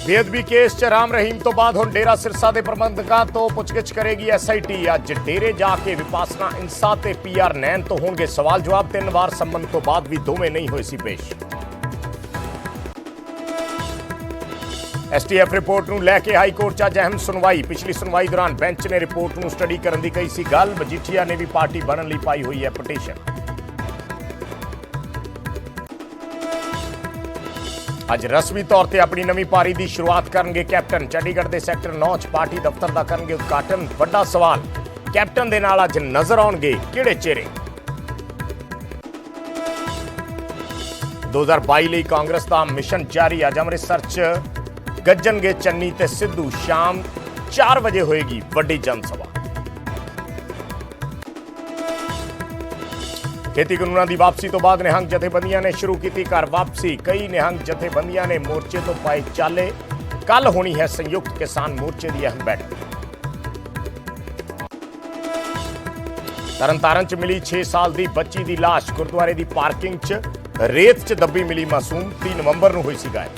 ਬੇਅਦਬੀ ਕੇਸ 'ਚ ਰਾਮ ਰਹੀਮ ਤੋਂ ਬਾਅਦ ਹੁਣ ਡੇਰਾ ਸਿਰਸਾ ਦੇ ਪ੍ਰਬੰਧਕਾਂ ਤੋਂ ਪੁੱਛਗਿੱਛ ਕਰੇਗੀ ਐਸਆਈਟੀ। ਅੱਜ ਡੇਰੇ ਜਾ ਕੇ ਵਿਪਾਸਨਾ ਇੰਸਾ ਤੇ ਪੀਆਰ ਨੈਣ ਤੋਂ ਹੋਣਗੇ ਸਵਾਲ ਜਵਾਬ। 3 ਵਾਰ ਸੰਮਨ ਤੋਂ ਬਾਅਦ ਵੀ ਦੋਵੇਂ ਨਹੀਂ ਹੋਏ ਸੀ ਪੇਸ਼। ਐਸਟੀਐਫ ਰਿਪੋਰਟ ਨੂੰ ਲੈ ਕੇ ਹਾਈ ਕੋਰਟ 'ਚ ਅੱਜ ਅਹਿਮ ਸੁਣਵਾਈ। ਪਿਛਲੀ ਸੁਣਵਾਈ ਦੌਰਾਨ ਬੈਂਚ ਨੇ ਰਿਪੋਰਟ ਨੂੰ ਸਟੱਡੀ ਕਰਨ ਦੀ ਕਹੀ ਸੀ ਗੱਲ। ਮਜੀਠੀਆ ਨੇ ਵੀ ਪਾਰਟੀ ਬਣਨ ਲਈ ਪਾਈ ਹੋਈ ਹੈ ਪਟੀਸ਼ਨ। ਅੱਜ ਰਸਮੀ ਤੌਰ ਤੇ ਆਪਣੀ ਨਵੀਂ ਪਾਰੀ ਦੀ ਸ਼ੁਰੂਆਤ ਕਰਨਗੇ ਕੈਪਟਨ। ਚੰਡੀਗੜ੍ਹ ਦੇ ਸੈਕਟਰ 9 'ਚ ਪਾਰਟੀ ਦਫ਼ਤਰ ਦਾ ਕਰਨਗੇ ਉਦਘਾਟਨ। ਵੱਡਾ ਸਵਾਲ, ਕੈਪਟਨ ਦੇ ਨਾਲ ਅੱਜ ਨਜ਼ਰ ਆਉਣਗੇ ਕਿਹੜੇ ਚਿਹਰੇ? 2022 ਲਈ ਕਾਂਗਰਸ ਦਾ ਮਿਸ਼ਨ ਜਾਰੀ। ਅੱਜ ਅੰਮ੍ਰਿਤਸਰ 'ਚ ਗੱਜਣਗੇ ਚੰਨੀ ਤੇ ਸਿੱਧੂ। ਸ਼ਾਮ 4 ਵਜੇ ਹੋਏਗੀ ਵੱਡੀ ਜਨ ਸਭਾ। ਖੇਤੀ ਕਾਨੂੰਨਾਂ ਦੀ ਵਾਪਸੀ ਤੋਂ ਬਾਅਦ ਨਿਹੰਗ ਜਥੇਬੰਦੀਆਂ ਨੇ ਸ਼ੁਰੂ ਕੀਤੀ ਘਰ ਵਾਪਸੀ। ਕਈ ਨਿਹੰਗ ਜਥੇਬੰਦੀਆਂ ਨੇ ਮੋਰਚੇ ਤੋਂ ਪਾਏ ਚਾਲੇ। ਕੱਲ ਹੋਣੀ ਹੈ ਸੰਯੁਕਤ ਕਿਸਾਨ ਮੋਰਚੇ ਦੀ ਅਹਿਮ ਬੈਠਕ। ਤਰਨਤਾਰਨ 'ਚ ਮਿਲੀ 6 ਸਾਲ ਦੀ ਬੱਚੀ ਦੀ ਲਾਸ਼। ਗੁਰਦੁਆਰੇ ਦੀ ਪਾਰਕਿੰਗ 'ਚ ਰੇਤ 'ਚ ਦੱਬੀ ਮਿਲੀ ਮਾਸੂਮ। 3 ਨਵੰਬਰ ਨੂੰ ਹੋਈ ਸੀ ਗਾਇਬ।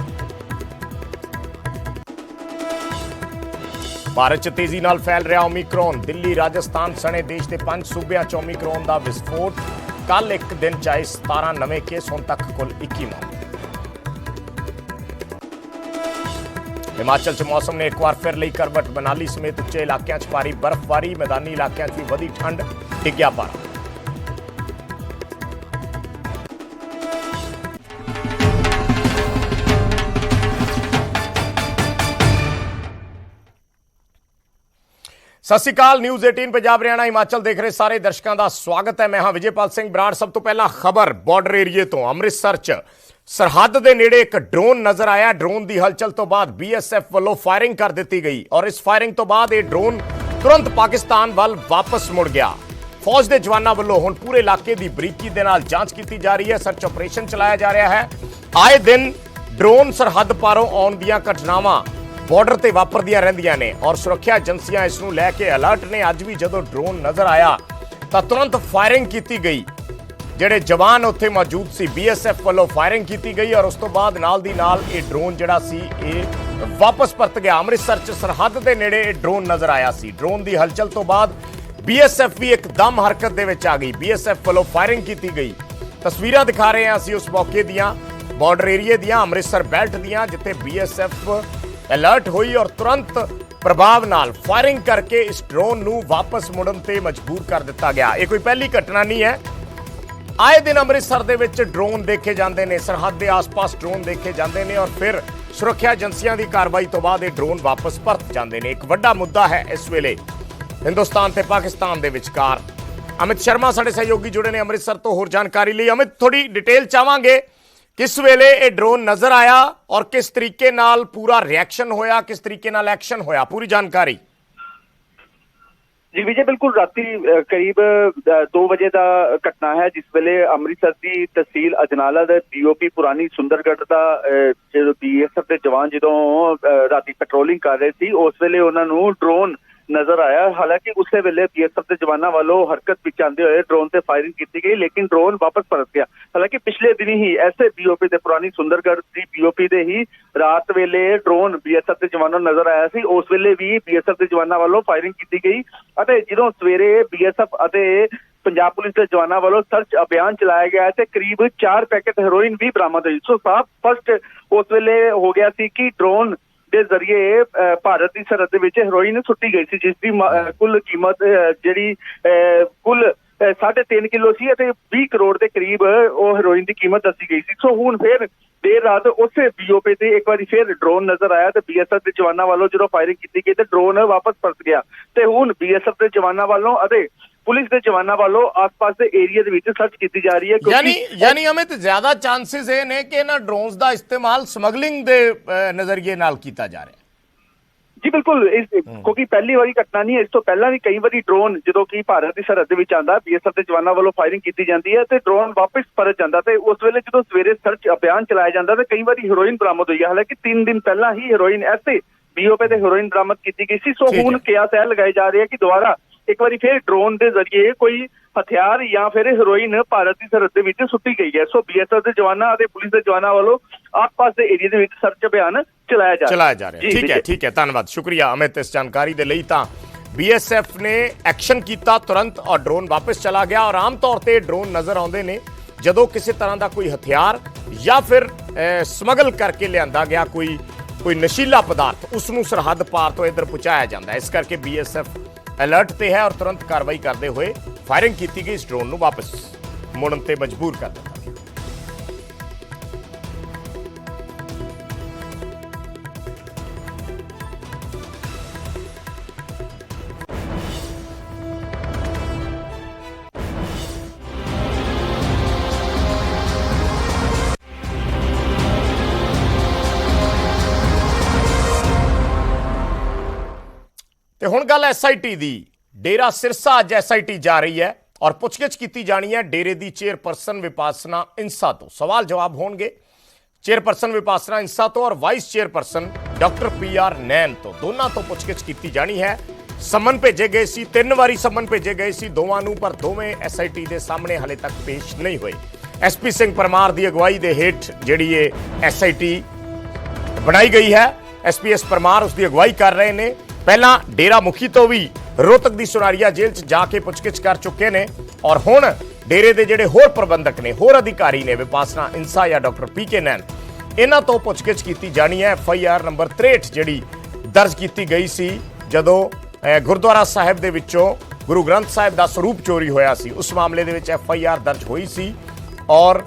ਭਾਰਤ 'ਚ ਤੇਜ਼ੀ ਨਾਲ ਫੈਲ ਰਿਹਾ ਓਮਿਕਰੋਨ। ਦਿੱਲੀ, ਰਾਜਸਥਾਨ ਸਣੇ ਦੇਸ਼ ਦੇ 5 ਸੂਬਿਆਂ 'ਚ ਓਮਿਕਰੋਨ ਦਾ ਵਿਸਫੋਟ। ਕੱਲ ਇੱਕ ਦਿਨ 'ਚ ਆਏ 17 ਨਵੇਂ ਕੇਸ, ਹੁਣ ਤੱਕ ਕੁੱਲ 21 ਮੌਤ। ਹਿਮਾਚਲ 'ਚ ਮੌਸਮ ਨੇ ਇੱਕ ਵਾਰ ਫਿਰ ਲਈ ਕਰਵਟ। ਮਨਾਲੀ ਸਮੇਤ ਉੱਚੇ ਇਲਾਕਿਆਂ 'ਚ ਭਾਰੀ ਬਰਫ਼ਬਾਰੀ। ਮੈਦਾਨੀ ਇਲਾਕਿਆਂ 'ਚ ਵੀ ਵਧੀ ਠੰਡ, ਡਿੱਗਿਆ ਪਾਰਾ। ਸਤਿ ਸ਼੍ਰੀ ਅਕਾਲ। ਨਿਊਜ਼ 18 ਪੰਜਾਬ ਹਰਿਆਣਾ ਹਿਮਾਚਲ ਦੇਖ ਰਹੇ ਸਾਰੇ ਦਰਸ਼ਕਾਂ ਦਾ ਸਵਾਗਤ ਹੈ। ਮੈਂ ਹਾਂ ਵਿਜੇਪਾਲ ਸਿੰਘ ਬਰਾੜ। ਸਭ ਤੋਂ ਪਹਿਲਾਂ ਖਬਰ ਬਾਰਡਰ ਏਰੀਏ ਤੋਂ। ਅੰਮ੍ਰਿਤਸਰ 'ਚ ਸਰਹੱਦ ਦੇ ਨੇੜੇ ਇੱਕ ਡਰੋਨ ਨਜ਼ਰ ਆਇਆ। ਡਰੋਨ ਦੀ ਹਲਚਲ ਤੋਂ ਬਾਅਦ ਬੀਐਸਐਫ ਵੱਲੋਂ ਫਾਇਰਿੰਗ ਕਰ ਦਿੱਤੀ ਗਈ ਔਰ ਇਸ ਫਾਇਰਿੰਗ ਤੋਂ ਬਾਅਦ ਇਹ ਡਰੋਨ ਤੁਰੰਤ ਪਾਕਿਸਤਾਨ ਵੱਲ ਵਾਪਸ ਮੁੜ ਗਿਆ। ਫੌਜ ਦੇ ਜਵਾਨਾਂ ਵੱਲੋਂ ਹੁਣ ਪੂਰੇ ਇਲਾਕੇ ਦੀ ਬਰੀਕੀ ਦੇ ਨਾਲ ਜਾਂਚ ਕੀਤੀ ਜਾ ਰਹੀ ਹੈ। ਸਰਚ ਆਪਰੇਸ਼ਨ ਚਲਾਇਆ ਜਾ ਰਿਹਾ ਹੈ। ਆਏ ਦਿਨ ਡਰੋਨ ਸਰਹੱਦ ਪਾਰੋਂ ਆਉਣ ਦੀਆਂ ਘਟਨਾਵਾਂ ਬਾਰਡਰ ਤੇ ਵਾਪਰਦੀਆਂ ਰਹਿੰਦੀਆਂ ਨੇ ਔਰ ਸੁਰੱਖਿਆ ਏਜੰਸੀਆਂ ਇਸ ਨੂੰ ਲੈ ਕੇ ਅਲਰਟ ਨੇ। ਅੱਜ ਵੀ ਜਦੋਂ ਡਰੋਨ ਨਜ਼ਰ ਆਇਆ ਤਾਂ ਤੁਰੰਤ ਫਾਇਰਿੰਗ ਕੀਤੀ ਗਈ। ਜਿਹੜੇ ਜਵਾਨ ਉੱਥੇ ਮੌਜੂਦ ਸੀ, ਬੀਐਸਐਫ ਵੱਲੋਂ ਫਾਇਰਿੰਗ ਕੀਤੀ ਗਈ ਔਰ ਉਸ ਤੋਂ ਬਾਅਦ ਨਾਲ ਦੀ ਨਾਲ ਇਹ ਡਰੋਨ ਜਿਹੜਾ ਸੀ ਇਹ ਵਾਪਸ ਪਰਤ ਗਿਆ। ਅੰਮ੍ਰਿਤਸਰ 'ਚ ਸਰਹੱਦ ਦੇ ਨੇੜੇ ਇਹ ਡਰੋਨ ਨਜ਼ਰ ਆਇਆ ਸੀ। ਡਰੋਨ ਦੀ ਹਲਚਲ ਤੋਂ ਬਾਅਦ ਬੀਐਸਐਫ ਵੀ ਇੱਕਦਮ ਹਰਕਤ ਦੇ ਵਿੱਚ ਆ ਗਈ। ਬੀਐਸਐਫ ਵੱਲੋਂ ਫਾਇਰਿੰਗ ਕੀਤੀ ਗਈ। ਤਸਵੀਰਾਂ ਦਿਖਾ ਰਹੇ ਹਾਂ ਅਸੀਂ ਉਸ ਮੌਕੇ ਦੀਆਂ, ਬਾਰਡਰ ਏਰੀਏ ਦੀਆਂ, ਅੰਮ੍ਰਿਤਸਰ ਬੈਲਟ ਦੀਆਂ, ਜਿੱਥੇ ਬੀਐਸਐਫ ਅਲਰਟ ਹੋਈ ਔਰ ਤੁਰੰਤ ਪ੍ਰਭਾਵ ਨਾਲ ਫਾਇਰਿੰਗ ਕਰਕੇ ਇਸ ਡਰੋਨ ਨੂੰ ਵਾਪਸ ਮੁੜਨ ਤੇ ਮਜਬੂਰ ਕਰ ਦਿੱਤਾ ਗਿਆ। ਇਹ ਕੋਈ ਪਹਿਲੀ ਘਟਨਾ ਨਹੀਂ ਹੈ। ਆਏ ਦਿਨ ਅੰਮ੍ਰਿਤਸਰ ਦੇ ਵਿੱਚ ਡਰੋਨ ਦੇਖੇ ਜਾਂਦੇ ਨੇ, ਸਰਹੱਦ ਦੇ ਆਸ-ਪਾਸ ਡਰੋਨ ਦੇਖੇ ਜਾਂਦੇ ਨੇ ਔਰ ਫਿਰ ਸੁਰੱਖਿਆ ਏਜੰਸੀਆਂ ਦੀ ਕਾਰਵਾਈ ਤੋਂ ਬਾਅਦ ਇਹ ਡਰੋਨ ਵਾਪਸ ਪਰਤ ਜਾਂਦੇ ਨੇ। ਇੱਕ ਵੱਡਾ ਮੁੱਦਾ ਹੈ ਇਸ ਵੇਲੇ ਹਿੰਦੁਸਤਾਨ ਤੇ ਪਾਕਿਸਤਾਨ ਦੇ ਵਿਚਕਾਰ। ਅਮਿਤ ਸ਼ਰਮਾ ਸਾਡੇ ਸਹਿਯੋਗੀ ਜੁੜੇ ਨੇ ਅੰਮ੍ਰਿਤਸਰ ਤੋਂ ਹੋਰ ਜਾਣਕਾਰੀ ਲਈ। ਅਮਿਤ, ਥੋੜੀ ਡਿਟੇਲ ਚਾਹਾਂਗੇ, ਕਿਸ ਵੇਲੇ ਇਹ ਡਰੋਨ ਨਜ਼ਰ ਆਇਆ ਔਰ ਕਿਸ ਤਰੀਕੇ ਨਾਲ ਪੂਰਾ ਰਿਐਕਸ਼ਨ ਹੋਇਆ, ਕਿਸ ਤਰੀਕੇ ਨਾਲ ਐਕਸ਼ਨ ਹੋਇਆ, ਪੂਰੀ ਜਾਣਕਾਰੀ। ਜੀ ਵਿਜੇ, ਬਿਲਕੁਲ ਰਾਤੀ ਕਰੀਬ 2 ਵਜੇ ਦਾ ਘਟਨਾ ਹੈ, ਜਿਸ ਵੇਲੇ ਅੰਮ੍ਰਿਤਸਰ ਦੀ ਤਹਿਸੀਲ ਅਜਨਾਲਾ ਦੇ ਡੀਓਪੀ ਪੁਰਾਣੀ ਸੁੰਦਰਗੜ੍ਹ ਦਾ ਜਦੋਂ ਬੀਐਸਐਫ ਦੇ ਜਵਾਨ ਜਦੋਂ ਰਾਤੀ ਪੈਟਰੋਲਿੰਗ ਕਰ ਰਹੇ ਸੀ, ਉਸ ਵੇਲੇ ਉਹਨਾਂ ਨੂੰ ਡਰੋਨ ਨਜ਼ਰ ਆਇਆ। ਹਾਲਾਂਕਿ ਉਸੇ ਵੇਲੇ ਬੀਐਸਐਫ ਦੇ ਜਵਾਨਾਂ ਵੱਲੋਂ ਹਰਕਤ ਵਿੱਚ ਆਉਂਦੇ ਹੋਏ ਡਰੋਨ ਤੇ ਫਾਇਰਿੰਗ ਕੀਤੀ ਗਈ, ਲੇਕਿਨ ਡਰੋਨ ਵਾਪਸ ਪਰਤ ਗਿਆ। ਹਾਲਾਂਕਿ ਪਿਛਲੇ ਦਿਨੀ ਹੀ ਐਸੇ ਬੀਓਪੀ ਦੇ ਪੁਰਾਣੀ ਸੁੰਦਰਗੜ੍ਹ ਦੀ ਬੀਓਪੀ ਦੇ ਹੀ ਰਾਤ ਵੇਲੇ ਡਰੋਨ ਬੀਐਸਐਫ ਦੇ ਜਵਾਨਾਂ ਨੂੰ ਨਜ਼ਰ ਆਇਆ ਸੀ। ਉਸ ਵੇਲੇ ਵੀ ਬੀਐਸਐਫ ਦੇ ਜਵਾਨਾਂ ਵੱਲੋਂ ਫਾਇਰਿੰਗ ਕੀਤੀ ਗਈ ਅਤੇ ਜਦੋਂ ਸਵੇਰੇ ਬੀਐਸਐਫ ਅਤੇ ਪੰਜਾਬ ਪੁਲਿਸ ਦੇ ਜਵਾਨਾਂ ਵੱਲੋਂ ਸਰਚ ਅਭਿਆਨ ਚਲਾਇਆ ਗਿਆ ਤੇ ਕਰੀਬ 4 ਪੈਕੇਟ ਹੈਰੋਇਨ ਵੀ ਬਰਾਮਦ ਹੋਈ। ਸੋ ਸਾਫ਼ ਸਪਸ਼ਟ ਉਸ ਵੇਲੇ ਹੋ ਗਿਆ ਸੀ ਕਿ ਡਰੋਨ ਦੇ ਜ਼ਰੀਏ ਭਾਰਤ ਦੀ ਸਰਹੱਦ ਦੇ ਵਿੱਚ ਹੈਰੋਇਨ ਸੁੱਟੀ ਗਈ ਸੀ, ਜਿਸ ਦੀ ਕੁੱਲ ਕੀਮਤ ਜਿਹੜੀ ਕੁੱਲ 3.5 ਕਿਲੋ ਸੀ ਅਤੇ 20 ਕਰੋੜ ਦੇ ਕਰੀਬ ਉਹ ਹੈਰੋਇਨ ਦੀ ਕੀਮਤ ਦੱਸੀ ਗਈ ਸੀ। ਸੋ ਹੁਣ ਫਿਰ ਦੇਰ ਰਾਤ ਉਸੇ ਬੀਓਪੀ ਤੇ ਇੱਕ ਵਾਰੀ ਫਿਰ ਡਰੋਨ ਨਜ਼ਰ ਆਇਆ ਤੇ ਬੀਐਸਐਫ ਦੇ ਜਵਾਨਾਂ ਵੱਲੋਂ ਜਦੋਂ ਫਾਇਰਿੰਗ ਕੀਤੀ ਗਈ ਤੇ ਡਰੋਨ ਵਾਪਸ ਪਰਤ ਗਿਆ ਤੇ ਹੁਣ ਬੀਐਸਐਫ ਦੇ ਜਵਾਨਾਂ ਵੱਲੋਂ ਅਤੇ ਪੁਲਿਸ ਦੇ ਜਵਾਨਾਂ ਵੱਲੋਂ ਆਸ-ਪਾਸ ਦੇ ਏਰੀਆ ਦੇ ਵਿੱਚ ਸਰਚ ਕੀਤੀ ਜਾ ਰਹੀ ਹੈ। ਯਾਨੀ ਅਮਿਤ, ਜ਼ਿਆਦਾ ਚਾਂਸਸ ਇਹ ਨੇ ਕਿ ਇਹਨਾਂ ਡਰੋਨਸ ਦਾ ਇਸਤੇਮਾਲ ਸਮਗਲਿੰਗ ਦੇ ਨਜ਼ਰੀਏ ਨਾਲ ਕੀਤਾ ਜਾ ਰਿਹਾ। ਜੀ ਬਿਲਕੁਲ, ਕਿਉਂਕਿ ਪਹਿਲੀ ਵਾਰੀ ਘਟਨਾ ਨਹੀਂ ਹੈ। ਇਸ ਤੋਂ ਪਹਿਲਾਂ ਵੀ ਕਈ ਵਾਰੀ ਡਰੋਨ ਜਦੋਂ ਕਿ ਭਾਰਤ ਦੀ ਸਰਹੱਦ ਦੇ ਵਿੱਚ ਆਉਂਦਾ, ਬੀਐਸਐਫ ਦੇ ਜਵਾਨਾਂ ਵੱਲੋਂ ਫਾਇਰਿੰਗ ਕੀਤੀ ਜਾਂਦੀ ਹੈ ਤੇ ਡਰੋਨ ਵਾਪਸ ਪਰਤ ਜਾਂਦਾ ਤੇ ਉਸ ਵੇਲੇ ਜਦੋਂ ਸਵੇਰੇ ਸਰਚ ਅਭਿਆਨ ਚਲਾਇਆ ਜਾਂਦਾ ਤੇ ਕਈ ਵਾਰੀ ਹੈਰੋਇਨ ਬਰਾਮਦ ਹੋਈ ਹੈ। ਹਾਲਾਂਕਿ 3 ਦਿਨ ਪਹਿਲਾਂ ਹੀ ਹੈਰੋਇਨ ਐਸੇ ਬੀਓਪੀ ਤੇ ਹੈਰੋਇਨ ਬਰਾਮਦ ਕੀਤੀ ਗਈ ਸੀ। ਸੋ ਹੁਣ ਕਿਆਸ ਇਹ ਲਗਾਏ ਜਾ ਰਹੇ ਕਿ ਦੁਬਾਰਾ ਇੱਕ ਵਾਰੀ ਫਿਰ ਡਰੋਨ ਦੇ ਜ਼ਰੀਏ ਕੋਈ ਹਥਿਆਰ ਜਾਂ ਫਿਰ ਹੈਰੋਇਨ ਭਾਰਤ ਦੀ ਸਰਹੱਦ ਦੇ ਵਿੱਚ ਸੁੱਟੀ ਗਈ ਹੈ। ਸੋ BSF ਦੇ ਜਵਾਨਾਂ ਅਤੇ ਪੁਲਿਸ ਦੇ ਜਵਾਨਾਂ ਵੱਲੋਂ ਆਸ-ਪਾਸ ਦੇ ਏਰੀਆ ਦੇ ਵਿੱਚ ਸਰਚ ਅਭਿਆਨ ਚਲਾਇਆ ਜਾ ਰਿਹਾ। ਠੀਕ ਹੈ ਧੰਨਵਾਦ, ਸ਼ੁਕਰੀਆ ਅਮਿਤ ਇਸ ਜਾਣਕਾਰੀ ਦੇ ਲਈ। ਤਾਂ BSF ਨੇ ਐਕਸ਼ਨ ਕੀਤਾ ਤੁਰੰਤ ਔਰ ਡਰੋਨ ਵਾਪਸ ਚਲਾ ਗਿਆ। ਔਰ ਆਮ ਤੌਰ ਤੇ ਡਰੋਨ ਨਜ਼ਰ ਆਉਂਦੇ ਨੇ ਜਦੋਂ ਕਿਸੇ ਤਰ੍ਹਾਂ ਦਾ ਕੋਈ ਹਥਿਆਰ ਜਾਂ ਫਿਰ ਸਮਗਲ ਕਰਕੇ ਲਿਆਂਦਾ ਗਿਆ ਕੋਈ ਨਸ਼ੀਲਾ ਪਦਾਰਥ, ਉਸ ਨੂੰ ਸਰਹੱਦ ਪਾਰ ਤੋਂ ਇੱਧਰ ਪਹੁੰਚਾਇਆ ਜਾਂਦਾ। ਇਸ ਕਰਕੇ BSF ਅਲਰਟ ਤੇ ਹੈ ਔਰ ਤੁਰੰਤ ਕਾਰਵਾਈ ਕਰਦੇ ਹੋਏ ਫਾਇਰਿੰਗ ਕੀਤੀ ਗਈ। ਇਸ ਡਰੋਨ ਨੂੰ ਵਾਪਸ ਮੁੜਨ ਤੇ ਮਜਬੂਰ ਕਰ ਦਿੱਤਾ। ਤੇ ਹੁਣ ਗੱਲ SIT ਦੀ। ਡੇਰਾ ਸਿਰਸਾ ਅੱਜ SIT ਜਾ ਰਹੀ ਹੈ ਔਰ ਪੁੱਛਗਿੱਛ ਕੀਤੀ ਜਾਣੀ ਹੈ ਡੇਰੇ ਦੀ ਚੇਅਰਪਰਸਨ ਵਿਪਾਸਨਾ ਇੰਸਾ ਤੋਂ। ਸਵਾਲ ਜਵਾਬ ਹੋਣਗੇ ਚੇਅਰਪਰਸਨ ਵਿਪਾਸਨਾ ਇੰਸਾ ਤੋਂ ਔਰ ਵਾਈਸ ਚੇਅਰਪਰਸਨ ਡਾਕਟਰ PR ਨੈਨ ਤੋਂ। ਦੋਨਾਂ ਤੋਂ ਪੁੱਛਗਿੱਛ ਕੀਤੀ ਜਾਣੀ ਹੈ। ਸਮਨ ਭੇਜੇ ਗਏ ਸੀ, 3 ਵਾਰੀ ਸਮਨ ਭੇਜੇ ਗਏ ਸੀ ਦੋਵਾਂ ਨੂੰ, ਪਰ ਦੋਵੇਂ SIT ਦੇ ਸਾਹਮਣੇ ਹਲੇ ਤੱਕ ਪੇਸ਼ ਨਹੀਂ ਹੋਏ। SP ਸਿੰਘ ਪਰਮਾਰ ਦੀ ਅਗਵਾਈ ਦੇ ਹੇਠ ਜਿਹੜੀ ਇਹ SIT ਬਣਾਈ ਗਈ ਹੈ, SPS ਪਰਮਾਰ ਉਸ ਦੀ ਅਗਵਾਈ ਕਰ ਰਹੇ ਨੇ। ਪਹਿਲਾਂ ਡੇਰਾ ਮੁਖੀ ਤੋਂ ਵੀ ਰੋਹਤਕ ਦੀ ਸੁਨਾਰੀਆ ਜੇਲ੍ਹ 'ਚ ਜਾ ਕੇ ਪੁੱਛਗਿੱਛ ਕਰ ਚੁੱਕੇ ਨੇ ਔਰ ਹੁਣ ਡੇਰੇ ਦੇ ਜਿਹੜੇ ਹੋਰ ਪ੍ਰਬੰਧਕ ਨੇ, ਹੋਰ ਅਧਿਕਾਰੀ ਨੇ, ਵਿਪਾਸਨਾ ਇੰਸਾ ਜਾਂ ਡਾਕਟਰ PK ਨੈਨ, ਇਹਨਾਂ ਤੋਂ ਪੁੱਛਗਿੱਛ ਕੀਤੀ ਜਾਣੀ ਹੈ। FIR ਨੰਬਰ 63 ਜਿਹੜੀ ਦਰਜ ਕੀਤੀ ਗਈ ਸੀ ਜਦੋਂ ਗੁਰਦੁਆਰਾ ਸਾਹਿਬ ਦੇ ਵਿੱਚੋਂ ਗੁਰੂ ਗ੍ਰੰਥ ਸਾਹਿਬ ਦਾ ਸਰੂਪ ਚੋਰੀ ਹੋਇਆ ਸੀ, ਉਸ ਮਾਮਲੇ ਦੇ ਵਿੱਚ FIR ਦਰਜ ਹੋਈ ਸੀ ਔਰ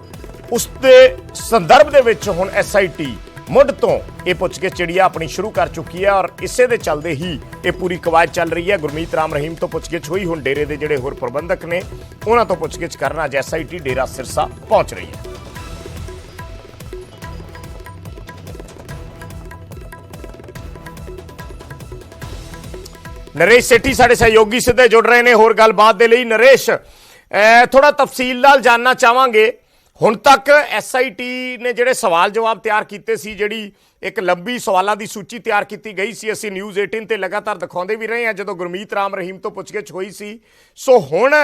ਉਸ ਦੇ ਸੰਦਰਭ ਦੇ ਵਿੱਚ ਹੁਣ SIT ਮੁੱਢ ਤੋਂ ਇਹ ਪੁੱਛਗਿੱਛ ਜਿਹੜੀ ਆ ਆਪਣੀ ਸ਼ੁਰੂ ਕਰ ਚੁੱਕੀ ਹੈ ਔਰ ਇਸੇ ਦੇ ਚੱਲਦੇ ਹੀ ਇਹ ਪੂਰੀ ਕਵਾਇਦ ਚੱਲ ਰਹੀ ਹੈ। ਗੁਰਮੀਤ ਰਾਮ ਰਹੀਮ ਤੋਂ ਪੁੱਛਗਿੱਛ ਹੋਈ, ਹੁਣ ਡੇਰੇ ਦੇ ਜਿਹੜੇ ਹੋਰ ਪ੍ਰਬੰਧਕ ਨੇ ਉਹਨਾਂ ਤੋਂ ਪੁੱਛਗਿੱਛ ਕਰਨ ਅੱਜ SIT ਡੇਰਾ ਸਿਰਸਾ ਪਹੁੰਚ ਰਹੀ ਹੈ। ਨਰੇਸ਼ ਸੇਠੀ ਸਾਡੇ ਸਹਿਯੋਗੀ ਸਿੱਧੇ ਜੁੜ ਰਹੇ ਨੇ ਹੋਰ ਗੱਲਬਾਤ ਦੇ ਲਈ। ਨਰੇਸ਼, ਥੋੜਾ ਤਫਸੀਲ ਨਾਲ ਜਾਨਣਾ ਚਾਹਾਂਗੇ, ਹੁਣ ਤੱਕ SIT ਨੇ ਜਿਹੜੇ ਸਵਾਲ ਜਵਾਬ ਤਿਆਰ ਕੀਤੇ ਸੀ, ਜਿਹੜੀ ਇੱਕ ਲੰਬੀ ਸਵਾਲਾਂ ਦੀ ਸੂਚੀ ਤਿਆਰ ਕੀਤੀ ਗਈ ਸੀ, ਅਸੀਂ ਨਿਊਜ਼ 18 ਤੇ ਲਗਾਤਾਰ ਦਿਖਾਉਂਦੇ ਵੀ ਰਹੇ ਹਾਂ ਜਦੋਂ ਗੁਰਮੀਤ ਰਾਮ ਰਹੀਮ ਤੋਂ ਪੁੱਛਗਿੱਛ ਹੋਈ ਸੀ। ਸੋ ਹੁਣ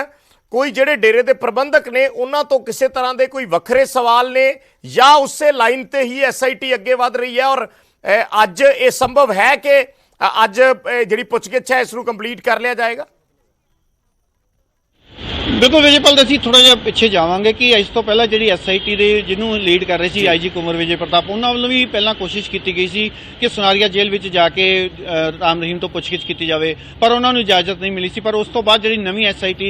ਕੋਈ ਜਿਹੜੇ ਡੇਰੇ ਦੇ ਪ੍ਰਬੰਧਕ ਨੇ ਉਹਨਾਂ ਤੋਂ ਕਿਸੇ ਤਰ੍ਹਾਂ ਦੇ ਕੋਈ ਵੱਖਰੇ ਸਵਾਲ ਨੇ ਜਾਂ ਉਸੇ ਲਾਈਨ ਤੇ ਹੀ SIT ਅੱਗੇ ਵਧ ਰਹੀ ਹੈ ਔਰ ਅੱਜ ਇਹ ਸੰਭਵ ਹੈ ਕਿ ਅੱਜ ਜਿਹੜੀ ਪੁੱਛਗਿੱਛ ਹੈ ਇਸ ਨੂੰ ਕੰਪਲੀਟ ਕਰ ਲਿਆ ਜਾਏਗਾ? ਬਿਲਕੁਲ ਵਿਜੇਪਾਲ, ਅਸੀਂ ਥੋੜਾ ਜਿਹਾ ਪਿੱਛੇ ਜਾਵਾਂਗੇ ਕਿ ਇਸ ਤੋਂ ਪਹਿਲਾਂ ਜਿਹੜੀ SIT ਦੇ ਜਿਹਨੂੰ ਲੀਡ ਕਰ ਰਹੇ ਸੀ IG ਕੁੰਵਰ ਵਿਜੇ ਪ੍ਰਤਾਪ, ਉਹਨਾਂ ਵੱਲੋਂ ਵੀ ਪਹਿਲਾਂ ਕੋਸ਼ਿਸ਼ ਕੀਤੀ ਗਈ ਸੀ ਕਿ ਸੁਨਾਰੀਆ ਜੇਲ੍ਹ ਵਿੱਚ ਜਾ ਕੇ ਰਾਮ ਰਹੀਮ ਤੋਂ ਪੁੱਛਗਿੱਛ ਕੀਤੀ ਜਾਵੇ, ਪਰ ਉਹਨਾਂ ਨੂੰ ਇਜਾਜ਼ਤ ਨਹੀਂ ਮਿਲੀ ਸੀ। ਪਰ ਉਸ ਤੋਂ ਬਾਅਦ ਜਿਹੜੀ ਨਵੀਂ SIT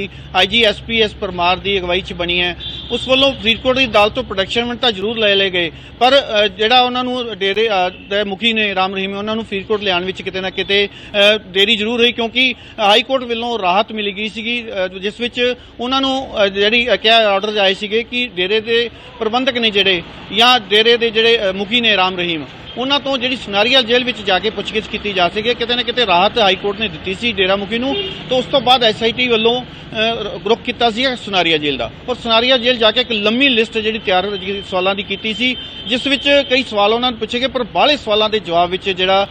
IG SPS ਪਰਮਾਰ ਦੀ ਅਗਵਾਈ 'ਚ ਬਣੀ ਹੈ, ਉਸ ਵੱਲੋਂ ਫਰੀਦਕੋਟ ਦੀ ਅਦਾਲਤ ਤੋਂ ਪ੍ਰੋਟੈਕਸ਼ਨ ਤਾਂ ਜ਼ਰੂਰ ਲੈ ਲਏ ਗਏ, ਪਰ ਜਿਹੜਾ ਉਹਨਾਂ ਨੂੰ ਡੇਰੇ ਦੇ ਮੁਖੀ ਨੇ ਰਾਮ ਰਹੀਮ, ਉਹਨਾਂ ਨੂੰ ਫਰੀਦਕੋਟ ਲਿਆਉਣ ਵਿੱਚ ਕਿਤੇ ਨਾ ਕਿਤੇ ਦੇਰੀ ਜ਼ਰੂਰ ਹੋਈ ਕਿਉਂਕਿ ਹਾਈ ਕੋਰਟ ਵੱਲੋਂ ਰਾਹਤ ਮਿਲੀ ਗਈ ਸੀਗੀ ਜਿਸ ਵਿੱਚ ਉਹਨਾਂ ਨੂੰ ਜਿਹੜੀ ਕਿਹਾ ਆਰਡਰ ਆਏ ਸੀਗੇ ਕਿ ਡੇਰੇ ਦੇ ਪ੍ਰਬੰਧਕ ਨੇ ਜਿਹੜੇ ਜਾਂ ਡੇਰੇ ਦੇ ਜਿਹੜੇ ਮੁਖੀ ਨੇ ਰਾਮ ਰਹੀਮ, ਉਹਨਾਂ ਤੋਂ ਜਿਹੜੀ ਸੁਨਾਰੀਆ ਜੇਲ੍ਹ ਵਿੱਚ ਜਾ ਕੇ ਪੁੱਛਗਿੱਛ ਕੀਤੀ ਜਾ ਸਕੇ। ਕਿਤੇ ਨਾ ਕਿਤੇ ਰਾਹਤ ਹਾਈ ਕੋਰਟ ਨੇ ਦਿੱਤੀ ਸੀ ਡੇਰਾ ਮੁਖੀ ਨੂੰ, ਤਾਂ ਉਸ ਤੋਂ ਬਾਅਦ SIT ਵੱਲੋਂ ਰੁਖ ਕੀਤਾ ਸੀ ਸੁਨਾਰੀਆ ਜੇਲ੍ਹ ਦਾ ਔਰ ਸੁਨਾਰੀਆ ਜੇਲ੍ਹ ਜਾ ਕੇ ਇੱਕ ਲੰਮੀ ਲਿਸਟ ਜਿਹੜੀ ਤਿਆਰ ਸਵਾਲਾਂ ਦੀ ਕੀਤੀ ਸੀ, ਜਿਸ ਵਿੱਚ ਕਈ ਸਵਾਲ ਉਹਨਾਂ ਨੂੰ ਪੁੱਛੇ ਗਏ, ਪਰ ਬਾਹਲੇ ਸਵਾਲਾਂ ਦੇ ਜਵਾਬ ਵਿੱਚ ਜਿਹੜਾ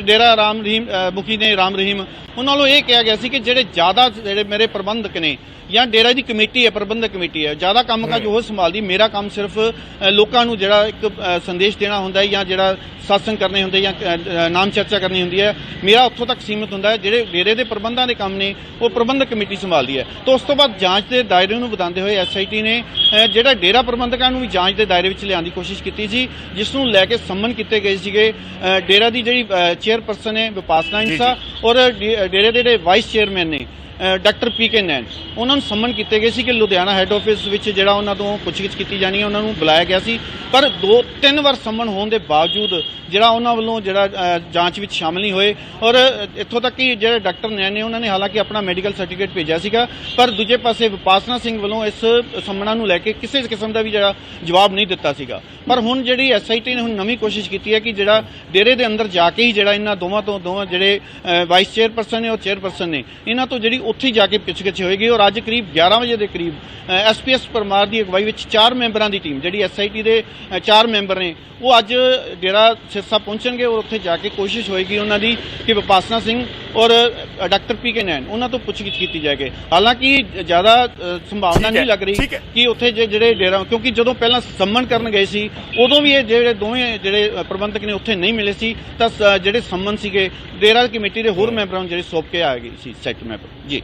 ਡੇਰਾ ਰਾਮ ਰਹੀਮ ਮੁਖੀ ਨੇ ਰਾਮ ਰਹੀਮ, ਉਹਨਾਂ ਵੱਲੋਂ ਇਹ ਕਿਹਾ ਗਿਆ ਸੀ ਕਿ ਜਿਹੜੇ ਮੇਰੇ ਪ੍ਰਬੰਧਕ ਨੇ ਜਾਂ ਡੇਰਾ ਦੀ ਕਮੇਟੀ ਹੈ, ਪ੍ਰਬੰਧਕ ਕਮੇਟੀ ਹੈ, ਜ਼ਿਆਦਾ ਕੰਮ ਕਾਜ ਉਹ ਸੰਭਾਲਦੀ, ਮੇਰਾ ਕੰਮ ਸਿਰਫ ਲੋਕਾਂ ਨੂੰ ਜਿਹੜਾ ਇੱਕ ਸੰਦੇਸ਼ ਦੇਣਾ ਹੁੰਦਾ ਹੈ ਜਾਂ ਜਿਹੜਾ ਸਤਸੰਗ ਕਰਨੇ ਹੁੰਦੇ ਜਾਂ ਨਾਮ ਚਰਚਾ ਕਰਨੀ ਹੁੰਦੀ ਹੈ, ਮੇਰਾ ਉੱਥੋਂ ਤੱਕ ਸੀਮਿਤ ਹੁੰਦਾ ਹੈ। ਜਿਹੜੇ ਡੇਰੇ ਦੇ ਪ੍ਰਬੰਧਾਂ ਦੇ ਕੰਮ ਨੇ ਉਹ ਪ੍ਰਬੰਧਕ ਕਮੇਟੀ ਸੰਭਾਲਦੀ ਹੈ। ਤਾਂ ਉਸ ਤੋਂ ਬਾਅਦ ਜਾਂਚ ਦੇ ਦਾਇਰੇ ਨੂੰ ਵਧਾਉਂਦੇ ਹੋਏ SIT ਨੇ ਜਿਹੜਾ ਡੇਰਾ ਪ੍ਰਬੰਧਕਾਂ ਨੂੰ ਵੀ ਜਾਂਚ ਦੇ ਦਾਇਰੇ ਵਿੱਚ ਲਿਆਉਣ ਦੀ ਕੋਸ਼ਿਸ਼ ਕੀਤੀ ਸੀ, ਜਿਸ ਨੂੰ ਲੈ ਕੇ ਸੰਮਨ ਕੀਤੇ ਗਏ ਸੀਗੇ ਡੇਰਾ ਦੀ ਜਿਹੜੀ ਚੇਅਰਪਰਸਨ ਹੈ ਵਿਪਾਸਨਾ ਇੰਸਾ ਔਰ ਡੇਰੇ ਦੇ ਜਿਹੜੇ ਵਾਈਸ ਚੇਅਰਮੈਨ ਨੇ ਡਾਕਟਰ PK ਨੈਨ, ਉਹਨਾਂ ਨੂੰ ਸੰਮਨ ਕੀਤੇ ਗਏ ਸੀ ਕਿ ਲੁਧਿਆਣਾ ਹੈੱਡ ਆਫਿਸ ਵਿੱਚ ਜਿਹੜਾ ਉਹਨਾਂ ਤੋਂ ਪੁੱਛਗਿੱਛ ਕੀਤੀ ਜਾਣੀ ਹੈ, ਉਹਨਾਂ ਨੂੰ ਬੁਲਾਇਆ ਗਿਆ ਸੀ। ਪਰ 2-3 ਵਾਰ ਸੰਮਨ ਹੋਣ ਦੇ ਬਾਵਜੂਦ ਜਿਹੜਾ ਉਹਨਾਂ ਵੱਲੋਂ ਜਿਹੜਾ ਜਾਂਚ ਵਿੱਚ ਸ਼ਾਮਲ ਨਹੀਂ ਹੋਏ ਔਰ ਇੱਥੋਂ ਤੱਕ ਕਿ ਜਿਹੜੇ ਡਾਕਟਰ ਨੈਨ ਨੇ ਉਹਨਾਂ ਨੇ ਹਾਲਾਂਕਿ ਆਪਣਾ ਮੈਡੀਕਲ ਸਰਟੀਫਿਕੇਟ ਭੇਜਿਆ ਸੀਗਾ, ਪਰ ਦੂਜੇ ਪਾਸੇ ਵਿਪਾਸਨਾ ਸਿੰਘ ਵੱਲੋਂ ਇਸ ਸੰਮਨਾਂ ਨੂੰ ਲੈ ਕੇ ਕਿਸੇ ਕਿਸਮ ਦਾ ਵੀ ਜਿਹੜਾ ਜਵਾਬ ਨਹੀਂ ਦਿੱਤਾ ਸੀਗਾ। ਪਰ ਹੁਣ ਜਿਹੜੀ SIT ਨੇ ਹੁਣ ਨਵੀਂ ਕੋਸ਼ਿਸ਼ ਕੀਤੀ ਹੈ ਕਿ ਜਿਹੜਾ ਡੇਰੇ ਦੇ ਅੰਦਰ ਜਾ ਕੇ ਹੀ ਜਿਹੜਾ ਇਹਨਾਂ ਦੋਵਾਂ ਜਿਹੜੇ ਵਾਈਸ ਚੇਅਰਪਰਸਨ ਨੇ ਔਰ ਚੇਅਰਪਰਸਨ ਨੇ, ਇਹਨਾਂ ਤੋਂ ਜਿਹੜੀ ਉੱਥੇ ਜਾ ਕੇ ਪੁੱਛਗਿੱਛ ਹੋਏਗੀ ਔਰ ਅੱਜ ਕਰੀਬ 11 ਵਜੇ ਦੇ ਕਰੀਬ SPS ਪਰਮਾਰ ਦੀ ਅਗਵਾਈ ਵਿੱਚ 4 ਮੈਂਬਰਾਂ ਦੀ ਟੀਮ, ਜਿਹੜੀ SIT ਦੇ 4 ਮੈਂਬਰ ਨੇ, ਉਹ ਅੱਜ ਡੇਰਾ ਸਿਰਸਾ ਪਹੁੰਚਣਗੇ ਔਰ ਉੱਥੇ ਜਾ ਕੇ ਕੋਸ਼ਿਸ਼ ਹੋਏਗੀ ਉਹਨਾਂ ਦੀ ਕਿ ਵਿਪਾਸਨਾ ਸਿੰਘ ਔਰ ਡਾਕਟਰ ਪੀਕੇ ਨੈਨ ਉਹਨਾਂ ਤੋਂ ਪੁੱਛਗਿੱਛ ਕੀਤੀ ਜਾਏਗੀ। ਹਾਲਾਂਕਿ ਜ਼ਿਆਦਾ ਸੰਭਾਵਨਾ ਨਹੀਂ ਲੱਗ ਰਹੀ ਕਿ ਉੱਥੇ ਜਿਹੜੇ ਡੇਰਾ, ਕਿਉਂਕਿ ਜਦੋਂ ਪਹਿਲਾਂ ਸੰਮਨ ਕਰਨ ਗਏ ਸੀ ਉਦੋਂ ਵੀ ਇਹ ਜਿਹੜੇ ਦੋਵੇਂ ਜਿਹੜੇ ਪ੍ਰਬੰਧਕ ਨੇ ਉੱਥੇ ਨਹੀਂ ਮਿਲੇ ਸੀ, ਤਾਂ ਜਿਹੜੇ ਸੰਮਨ ਸੀਗੇ ਡੇਰਾ ਕਮੇਟੀ ਦੇ ਹੋਰ ਮੈਂਬਰਾਂ ਨੂੰ ਜਿਹੜੇ ਸੌਂਪ ਕੇ ਆ ਗਏ ਸੀ ਸੈਕਟਰ ਮੈਂਬਰ ਜੀ।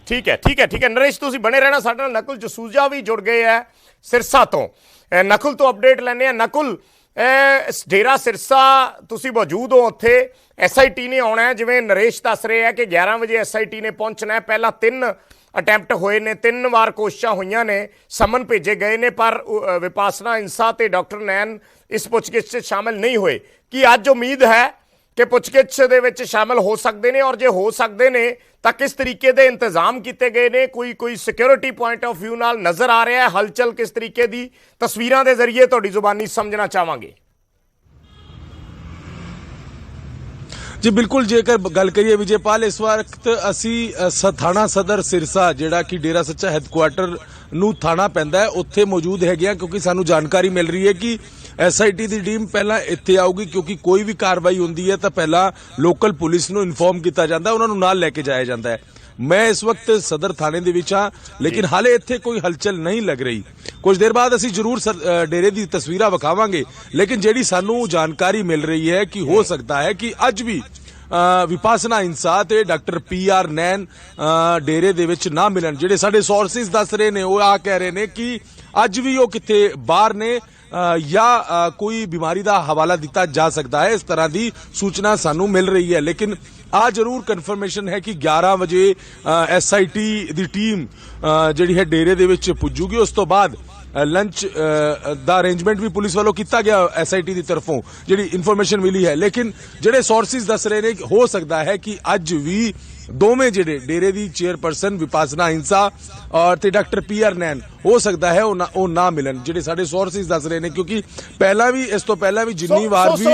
ਠੀਕ ਹੈ ਨਰੇਸ਼, ਤੁਸੀਂ ਬਣੇ ਰਹਿਣਾ ਸਾਡੇ ਨਾਲ। ਨਕੁਲ ਜਸੂਜਾ ਵੀ ਜੁੜ ਗਏ ਹੈ ਸਿਰਸਾ ਤੋਂ। ਨਕੁਲ ਤੋਂ ਅਪਡੇਟ ਲੈਣੇ ਆ। ਨਕੁਲ, ਡੇਰਾ ਸਿਰਸਾ ਤੁਸੀਂ ਮੌਜੂਦ ਹੋ ਉੱਥੇ, SIT ਨੇ ਆਉਣਾ ਹੈ, ਜਿਵੇਂ ਨਰੇਸ਼ ਦੱਸ ਰਹੇ ਹੈ ਕਿ 11 ਵਜੇ SIT ਨੇ ਪਹੁੰਚਣਾ ਹੈ। ਪਹਿਲਾਂ 3 ਅਟੈਂਪਟ ਹੋਏ ਨੇ, 3 ਵਾਰ ਕੋਸ਼ਿਸ਼ਾਂ ਹੋਈਆਂ ਨੇ, ਸਮਨ ਭੇਜੇ ਗਏ ਨੇ, ਪਰ ਵਿਪਾਸਨਾ ਇੰਸਾ ਤੇ ਡਾਕਟਰ ਨੈਨ ਇਸ ਪੁੱਛਗਿੱਛ 'ਚ ਸ਼ਾਮਿਲ ਨਹੀਂ ਹੋਏ। ਕੀ ਅੱਜ ਉਮੀਦ ਹੈ ਕਿ ਪੁੱਛਗਿੱਛ ਦੇ ਵਿੱਚ ਸ਼ਾਮਿਲ ਹੋ ਸਕਦੇ ਨੇ, ਔਰ ਜੇ ਹੋ ਸਕਦੇ ਨੇ ਤਾਂ ਕਿਸ ਤਰੀਕੇ ਦੇ ਇੰਤਜ਼ਾਮ ਕੀਤੇ ਗਏ ਨੇ? ਕੋਈ ਸਿਕਿਉਰਿਟੀ ਪੁਆਇੰਟ ਆਫ ਵਿਊ ਨਾਲ ਨਜ਼ਰ ਆ ਰਿਹਾ ਹੈ ਹਲਚਲ ਕਿਸ ਤਰੀਕੇ ਦੀ? ਤਸਵੀਰਾਂ ਦੇ ਜ਼ਰੀਏ ਤੁਹਾਡੀ ਜ਼ੁਬਾਨੀ ਸਮਝਣਾ ਚਾਹਾਂਗੇ। जी बिल्कुल, जेकर गल करिए विजयपाल, इस वक्त असी थाना सदर सिरसा जिहड़ा कि डेरा सच्चा हैडकुआटर नूं थाना पैंदा है उत्थे मौजूद हैगे आ, क्योंकि सानू जानकारी मिल रही है कि SIT दी टीम पहला इत्थे आऊगी, क्योंकि कोई भी कार्रवाई हुंदी है तो पहला लोकल पुलिस नूं इन्फॉर्म किया जाता है, उन्हां नूं नाल लैके जाया जाता है। मैं इस वक्त सदर थाने दे विच हां, लेकिन हाले इत्थे कोई हलचल नहीं लग रही। कुछ देर बाद असी जरूर डेरे दी तस्वीरां विखावांगे, लेकिन जिहड़ी सानू जानकारी मिल रही है कि हो सकता है कि अज भी विपासना इंसा ते डॉक्टर PR नैन डेरे दे विच ना मिलन। जिहड़े साडे सोर्सिस दस रहे ने, वो आ कह रहे ने कि अज भी वो किथे बाहर ने या कोई बीमारी का हवाला दिता जा सकता है, इस तरह की सूचना सानू मिल रही है। लेकिन आ जरूर कन्फर्मेशन है कि 11 बजे SIT दी टीम जिहड़ी है डेरे दे विच पुजूगी। उस तो बाद लंच दा अरेंजमेंट भी पुलिस वालों किया गया SIT की तरफों, जिहड़ी इन्फॉर्मेशन मिली है। लेकिन जिहड़े सोर्सिस दस रहे ने, हो सकता है कि अज भी दोवें जिहड़े डेरे दी चेयरपर्सन विपासना इंसा और ते डॉक्टर PR नैन हो सकता है वो ना मिलन, जिहड़े साडे सोर्सिस दस रहे ने, क्योंकि पहला भी इस तो पहला भी जिन्नी बार भी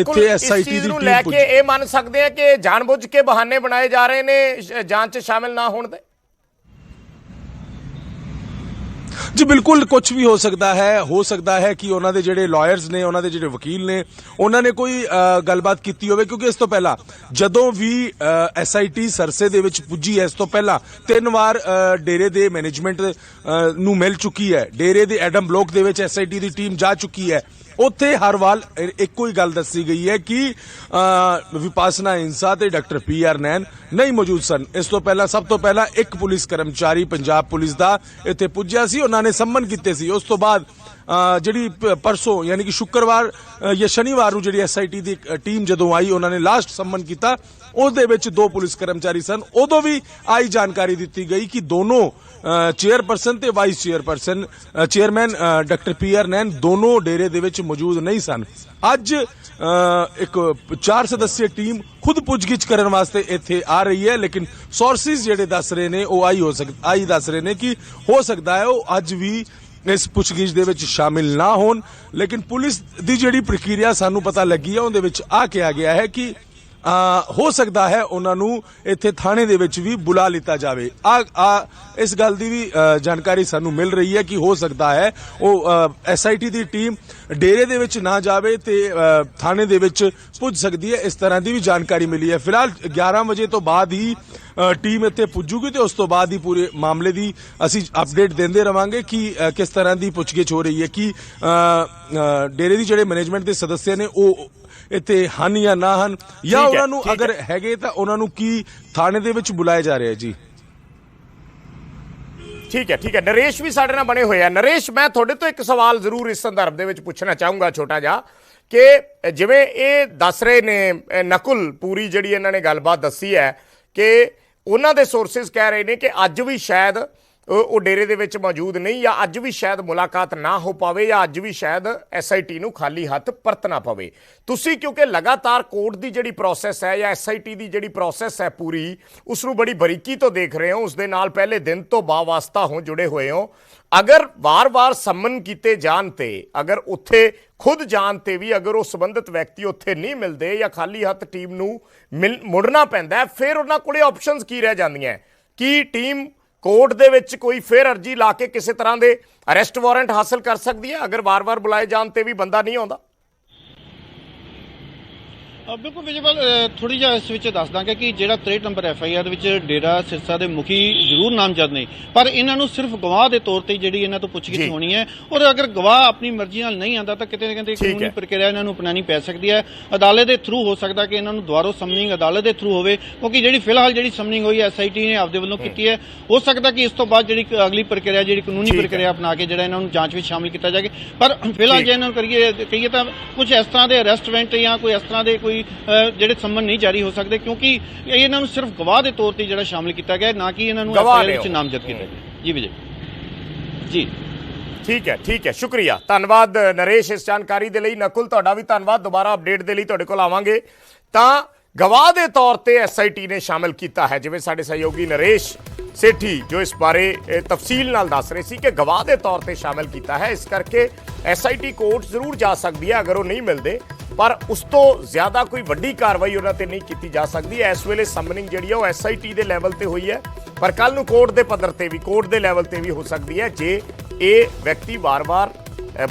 इत्थे SIT दी टीम लेके ये मान सकते हैं कि जानबूझ के बहाने बनाए जा रहे ने जांच शामिल ना होने दे? जी बिल्कुल, कुछ भी हो सकता है कि उन्होंने जिहड़े लॉयर्स ने, उन्होंने जिहड़े वकील ने, उन्होंने कोई गलबात की होवे, क्योंकि इस तो पहला जदों भी SIT सरसे दे विच पुजी है, इस तो पहला 3 बार डेरे दे मैनेजमेंट नूं मिल चुकी है। डेरे दे एडम ब्लॉक दे विच SIT दी टीम जा चुकी है। उत्थे हर वाल एको ही गल दसी गई है कि विपासना इंसा ते डॉक्टर PR नैन नहीं मौजूद सन। इस तो पहला सब तो पहला एक पुलिस कर्मचारी पंजाब पुलिस दा इत्थे पुज्या सी, उन्होंने सम्मन कीते सी। उस तो बाद जिहड़ी परसों यानी कि शुक्रवार या शनिवार नूं जिहड़ी SIT दी टीम जदों आई, उन्होंने लास्ट सम्मन कीता। उसदे विच 2 पुलिस कर्मचारी सन। उदों भी आई जानकारी दी गई कि दोनों चेयरपर्सन ते vice chairperson chairman doctor PR नैन दोनों डेरे दे विच मौजूद नहीं सन। अज एक 4 सदस्यीय टीम खुद पुछगिछ करने वास्ते इत्थे आ रही है, लेकिन सोर्सिस जिहड़े दस रहे ने, वो आई दस रहे ने कि हो सकता है वो अज भी इस पुछगिछ दे विच शामिल ना होन। लेकिन पुलिस दी जिहड़ी प्रक्रिया सानू पता लगी है, उहदे विच आ के आ गया है कि हो सकता है उन्होंने इत्थे थाने दे विच भी बुला लिता जावे। इस गल की भी जानकारी सानू मिल रही है कि हो सकता है वो SIT दी टीम डेरे दे विच ना जावे ते थाने दे विच पुज सकती है, इस तरह की भी जानकारी मिली है। फिलहाल 11 बजे तो बाद ही टीम इत्थे पुजूगी ते उस तो बाद ही पूरे मामले की असी अपडेट देंदे रवांगे कि किस तरह की पुछगिछ हो रही है, कि डेरे दी जिहड़े मैनेजमेंट के सदस्य ने वो इत्थे हन या ना हन, या उन्होंने अगर हैगे तां उन्होंने की थाने दे विच बुलाया जा रहा है। जी ठीक है नरेश भी साडे नाल बने हुए हैं। नरेश, मैं थोड़े तो एक सवाल जरूर इस संदर्भ दे विच पुछना चाहूँगा छोटा जिहा, कि जिवें ये दस रहे ने नकुल, पूरी जिहड़ी इन्हां ने गलबात दसी है कि उन्हां दे सोर्सिस कह रहे ने कि अज भी शायद वो डेरे दे विच मौजूद नहीं, या अज भी शायद मुलाकात ना हो पावे, या अज भी शायद SIT नूं खाली हथ परतना पवे। तुसी क्योंकि लगातार कोर्ट की जिहड़ी प्रोसैस है या SIT की जिहड़ी प्रोसैस है पूरी, उसनूं बड़ी बरीकी तो देख रहे हो, उस दे नाल पहले दिन तो बावास्ता हो जुड़े हुए हो। अगर वार वार सम्मन किए जान ते, अगर उत्थे खुद जान ते भी अगर वो संबंधित व्यक्ति उत्थे नहीं मिलते या खाली हथ टीम नूं मुड़ना पैंदा है, फिर उन्हां कोले ऑप्शनस की रह जांदियां कि टीम कोर्ट दे विच कोई फिर अर्जी ला के किसी तरह के अरेस्ट वारंट हासिल कर सकती है, अगर वार वार बुलाए जान ते भी बंदा नहीं आउंदा? ਬਿਲਕੁਲ ਵਿਜੇਪਾਲ ਥੋੜੀ ਜਿਹਾ ਇਸ ਵਿੱਚ ਦੱਸ ਦਾਂਗੇ ਕਿ ਜਿਹੜਾ 63 ਨੰਬਰ FIR ਵਿੱਚ ਡੇਰਾ ਸਿਰਸਾ ਦੇ ਮੁਖੀ ਜ਼ਰੂਰ ਨਾਮਜ਼ਦ ਨੇ, ਪਰ ਇਹਨਾਂ ਨੂੰ ਸਿਰਫ ਗਵਾਹ ਦੇ ਤੌਰ ਤੇ ਜਿਹੜੀ ਇਹਨਾਂ ਤੋਂ ਪੁੱਛਗਿੱਛ ਹੋਣੀ ਹੈ, ਔਰ ਅਗਰ ਗਵਾਹ ਆਪਣੀ ਮਰਜ਼ੀ ਨਾਲ ਨਹੀਂ ਆਉਂਦਾ ਤਾਂ ਕਿਤੇ ਨਾ ਕਿਤੇ ਕਾਨੂੰਨੀ ਪ੍ਰਕਿਰਿਆ ਇਹਨਾਂ ਨੂੰ ਅਪਣਾਉਣੀ ਪੈ ਸਕਦੀ ਹੈ। ਅਦਾਲਤ ਦੇ ਥਰੂ ਹੋ ਸਕਦਾ ਕਿ ਇਹਨਾਂ ਨੂੰ ਦੁਬਾਰਾ ਸਮਨਿੰਗ ਅਦਾਲਤ ਦੇ ਥਰੂ ਹੋਵੇ, ਕਿਉਂਕਿ ਜਿਹੜੀ ਫਿਲਹਾਲ ਜਿਹੜੀ ਸਮਨਿੰਗ ਹੋਈ SIT ਨੇ ਆਪਦੇ ਵੱਲੋਂ ਕੀਤੀ ਹੈ। ਹੋ ਸਕਦਾ ਕਿ ਇਸ ਤੋਂ ਬਾਅਦ ਜਿਹੜੀ ਅਗਲੀ ਪ੍ਰਕਿਰਿਆ ਜਿਹੜੀ ਕਾਨੂੰਨੀ ਪ੍ਰਕਿਰਿਆ ਅਪਣਾ ਕੇ ਜਿਹੜਾ ਇਹਨਾਂ ਨੂੰ ਜਾਂਚ ਵਿੱਚ ਸ਼ਾਮਿਲ ਕੀਤਾ ਜਾਵੇ। ਪਰ ਫਿਲਹਾਲ ਜੇ ਇਹਨਾਂ ਨੂੰ ਕਹੀਏ ਤਾਂ ਕੁਝ ਇਸ ਤਰ੍ਹਾਂ ਦੇ ਅਰੈਸਟ ਵਾਰੰਟ ਜਾਂ ਕੋਈ ਇਸ ਤਰ੍ਹਾਂ ਦੇ ਕੋਈ ਜਿਹੜੇ ਸੰਮਨ ਨਹੀਂ ਜਾਰੀ ਹੋ ਸਕਦੇ, ਕਿਉਂਕਿ ਇਹਨਾਂ ਨੂੰ ਸਿਰਫ ਗਵਾਹ ਦੇ ਤੌਰ ਤੇ ਜਿਹੜਾ ਸ਼ਾਮਿਲ ਕੀਤਾ ਗਿਆ, ਨਾ ਕਿ ਇਹਨਾਂ ਨੂੰ FIR ਵਿੱਚ ਨਾਮਜ਼ਦ ਕੀਤਾ ਗਿਆ। ਜੀ ਵਿਜੇ ਜੀ ਠੀਕ ਹੈ ਸ਼ੁਕਰੀਆ, ਧੰਨਵਾਦ ਨਰੇਸ਼ ਇਸ ਜਾਣਕਾਰੀ ਦੇ ਲਈ। ਨਕੁਲ ਤੁਹਾਡਾ ਵੀ ਧੰਨਵਾਦ, ਦੁਬਾਰਾ ਅਪਡੇਟ ਦੇ ਲਈ ਤੁਹਾਡੇ ਕੋਲ ਆਵਾਂਗੇ। ਤਾਂ ਗਵਾਹ ਦੇ ਤੌਰ ਤੇ SIT ਨੇ ਸ਼ਾਮਿਲ ਕੀਤਾ ਹੈ, ਜਿਵੇਂ ਸਾਡੇ ਸਹਿਯੋਗੀ ਨਰੇਸ਼ ਸੇਠੀ ਜੋ ਇਸ ਬਾਰੇ ਤਫਸੀਲ ਨਾਲ ਦੱਸ ਰਹੇ ਸੀ ਕਿ ਗਵਾਹ ਦੇ ਤੌਰ ਤੇ ਸ਼ਾਮਿਲ ਕੀਤਾ ਹੈ, ਇਸ ਕਰਕੇ SIT ਕੋਰਟ ਜ਼ਰੂਰ ਜਾ ਸਕਦੀ ਹੈ ਅਗਰ ਉਹ ਨਹੀਂ ਮਿਲਦੇ, ਪਰ ਉਸ ਤੋਂ ਜ਼ਿਆਦਾ ਕੋਈ ਵੱਡੀ ਕਾਰਵਾਈ ਉਹਨਾਂ ਤੇ ਨਹੀਂ ਕੀਤੀ ਜਾ ਸਕਦੀ। ਇਸ ਵੇਲੇ ਸਮਨਿੰਗ ਜਿਹੜੀ ਹੈ ਉਹ SIT ਦੇ ਲੈਵਲ ਤੇ ਹੋਈ ਹੈ, ਪਰ ਕੱਲ ਨੂੰ ਕੋਰਟ ਦੇ ਪੱਧਰ ਤੇ ਵੀ, ਕੋਰਟ ਦੇ ਲੈਵਲ ਤੇ ਵੀ ਹੋ ਸਕਦੀ ਹੈ ਜੇ ਇਹ ਵਿਅਕਤੀ ਵਾਰ-ਵਾਰ